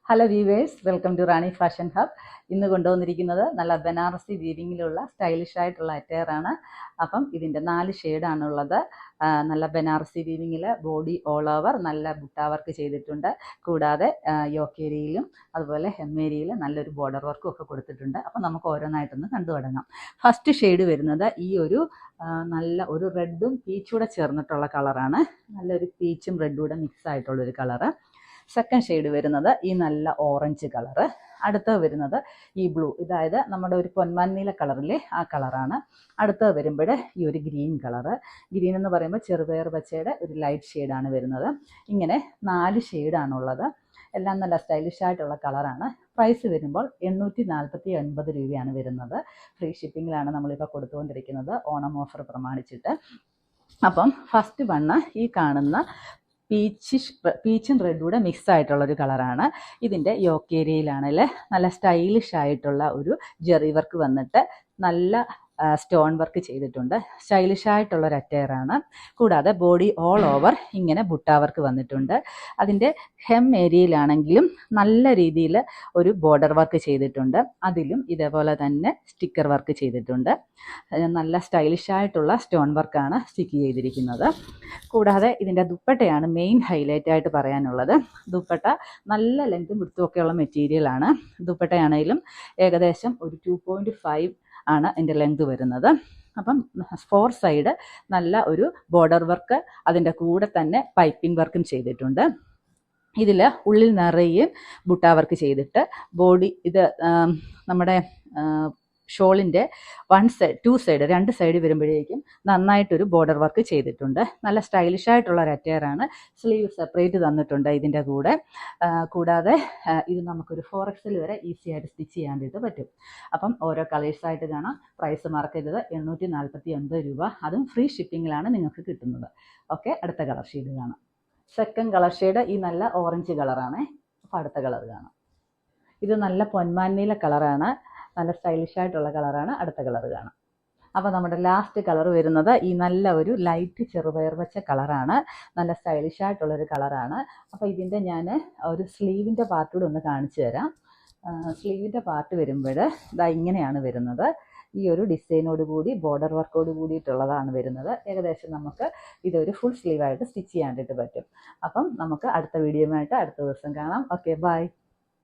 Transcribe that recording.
Hello viewers, welcome to Rani fashion hub. ഇന്ന് കൊണ്ടുവന്നിരിക്കുന്നത് നല്ല ബനാറസി വീവിങ്ങിലുള്ള സ്റ്റൈലിഷ് ആയിട്ടുള്ള അറ്റയറാണ്. അപ്പം ഇതിൻ്റെ 4 ഷെയ്ഡാണുള്ളത്. നല്ല ബനാറസി വീവിങ്ങിൽ ബോഡി ഓൾ ഓവർ നല്ല ബുട്ട വർക്ക് ചെയ്തിട്ടുണ്ട്. കൂടാതെ യോക്കേരിയിലും അതുപോലെ ഹെമ്മേരിയിൽ നല്ലൊരു ബോർഡർ വർക്കും ഒക്കെ കൊടുത്തിട്ടുണ്ട്. അപ്പം നമുക്ക് ഓരോന്നായിട്ടൊന്ന് കണ്ടു തുടങ്ങാം. ഫസ്റ്റ് ഷെയ്ഡ് വരുന്നത് ഈ ഒരു നല്ല ഒരു റെഡും പീച്ചൂടെ ചേർന്നിട്ടുള്ള കളറാണ്. നല്ലൊരു പീച്ചും റെഡും കൂടെ മിക്സ് ആയിട്ടുള്ളൊരു കളറ്. സെക്കൻഡ് ഷെയ്ഡ് വരുന്നത് ഈ നല്ല ഓറഞ്ച് കളറ്. അടുത്തത് വരുന്നത് ഈ ബ്ലൂ, അതായത് നമ്മുടെ ഒരു പൊന്മാൻ കളറിലെ ആ കളറാണ്. അടുത്തത് വരുമ്പോൾ ഈ ഒരു ഗ്രീൻ കളറ്. ഗ്രീൻ എന്ന് പറയുമ്പോൾ ചെറുപയർ പച്ചയുടെ ഒരു ലൈറ്റ് ഷെയ്ഡാണ് വരുന്നത്. ഇങ്ങനെ 4 ഷെയ്ഡാണുള്ളത്. എല്ലാം നല്ല സ്റ്റൈലിഷ് ആയിട്ടുള്ള കളറാണ്. പ്രൈസ് വരുമ്പോൾ 849 രൂപയാണ് വരുന്നത്. ഫ്രീ ഷിപ്പിങ്ങിലാണ് നമ്മളിപ്പോൾ കൊടുത്തുകൊണ്ടിരിക്കുന്നത്, ഓണം ഓഫർ പ്രമാണിച്ചിട്ട്. അപ്പം ഫസ്റ്റ് വണ്ണ് ഈ കാണുന്ന പീച്ചും റെഡും കൂടെ മിക്സ് ആയിട്ടുള്ളൊരു കളറാണ്. ഇതിൻ്റെ യോക്കേരിയയിലാണെങ്കിൽ നല്ല സ്റ്റൈലിഷ് ആയിട്ടുള്ള ഒരു ജെറി വർക്ക് വന്നിട്ട് നല്ല സ്റ്റോൺ വർക്ക് ചെയ്തിട്ടുണ്ട്. സ്റ്റൈലിഷ് ആയിട്ടുള്ളൊരു അറ്റയറാണ്. കൂടാതെ ബോഡി ഓൾ ഓവർ ഇങ്ങനെ ബുട്ട വർക്ക് വന്നിട്ടുണ്ട്. അതിൻ്റെ ഹെം ഏരിയയിലാണെങ്കിലും നല്ല രീതിയിൽ ഒരു ബോർഡർ വർക്ക് ചെയ്തിട്ടുണ്ട്. അതിലും ഇതേപോലെ തന്നെ സ്റ്റിക്കർ വർക്ക് ചെയ്തിട്ടുണ്ട്. നല്ല സ്റ്റൈലിഷ് ആയിട്ടുള്ള സ്റ്റോൺ വർക്കാണ് സ്റ്റിക്ക് ചെയ്തിരിക്കുന്നത്. കൂടാതെ ഇതിൻ്റെ ദുപ്പട്ടയാണ് മെയിൻ ഹൈലൈറ്റ് ആയിട്ട് പറയാനുള്ളത്. ദുപ്പട്ട നല്ല ലെങ്തും വിഡ്ത്തും ഒക്കെയുള്ള മെറ്റീരിയലാണ്. ദുപ്പട്ടയാണെങ്കിലും ഏകദേശം ഒരു 2.5 ആണ് ഇതിൻ്റെ ലെങ്ത് വരുന്നത്. അപ്പം 4 സൈഡ് നല്ല ഒരു ബോർഡർ വർക്ക്, അതിൻ്റെ കൂടെ തന്നെ പൈപ്പിംഗ് വർക്കും ചെയ്തിട്ടുണ്ട്. ഇതിൽ ഉള്ളിൽ നിറയെ ബുട്ട വർക്ക് ചെയ്തിട്ട് ബോഡി ഇത് നമ്മുടെ ഷോളിൻ്റെ 2 സൈഡ് 2 സൈഡ് വരുമ്പോഴേക്കും നന്നായിട്ടൊരു ബോർഡർ വർക്ക് ചെയ്തിട്ടുണ്ട്. നല്ല സ്റ്റൈലിഷ് ആയിട്ടുള്ള ഒരു അറ്റയറാണ്. സ്ലീവ് സെപ്പറേറ്റ് തന്നിട്ടുണ്ട് ഇതിൻ്റെ കൂടെ. കൂടാതെ ഇത് നമുക്കൊരു 4XL വരെ ഈസി ആയിട്ട് സ്റ്റിച്ച് ചെയ്യാനായിട്ട് പറ്റും. അപ്പം ഓരോ കളേഴ്സായിട്ട് കാണാം. പ്രൈസ് മറക്കരുത്, 849 രൂപ. അതും ഫ്രീ ഷിപ്പിങ്ങിലാണ് നിങ്ങൾക്ക് കിട്ടുന്നത്. ഓക്കെ, അടുത്ത കളർ ഷെയ്ഡ് കാണാം. സെക്കൻഡ് കളർ ഷെയ്ഡ് ഈ നല്ല ഓറഞ്ച് കളറാണ്. അപ്പോൾ അടുത്ത കളർ കാണാം. ഇത് നല്ല പൊന്മാൻ കളറാണ്. നല്ല സ്റ്റൈലിഷ് ആയിട്ടുള്ള കളറാണ്. അടുത്ത കളർ കാണാം. അപ്പോൾ നമ്മുടെ ലാസ്റ്റ് കളർ വരുന്നത് ഈ നല്ല ഒരു ലൈറ്റ് ചെറുപയർ വെച്ച കളറാണ്. നല്ല സ്റ്റൈലിഷ് ആയിട്ടുള്ളൊരു കളറാണ്. അപ്പോൾ ഇതിൻ്റെ ഞാൻ ഒരു സ്ലീവിൻ്റെ പാർട്ടൂടെ ഒന്ന് കാണിച്ചു തരാം. സ്ലീവിൻ്റെ പാർട്ട് വരുമ്പോൾ ഇതാ ഇങ്ങനെയാണ് വരുന്നത്. ഈ ഒരു ഡിസൈനോട് കൂടി ബോർഡർ വർക്കോട് കൂടിയിട്ടുള്ളതാണ് വരുന്നത്. ഏകദേശം നമുക്ക് ഇതൊരു ഫുൾ സ്ലീവായിട്ട് സ്റ്റിച്ച് ചെയ്യാനായിട്ട് പറ്റും. അപ്പം നമുക്ക് അടുത്ത വീഡിയോയുമായിട്ട് അടുത്ത ദിവസം കാണാം. Okay, by.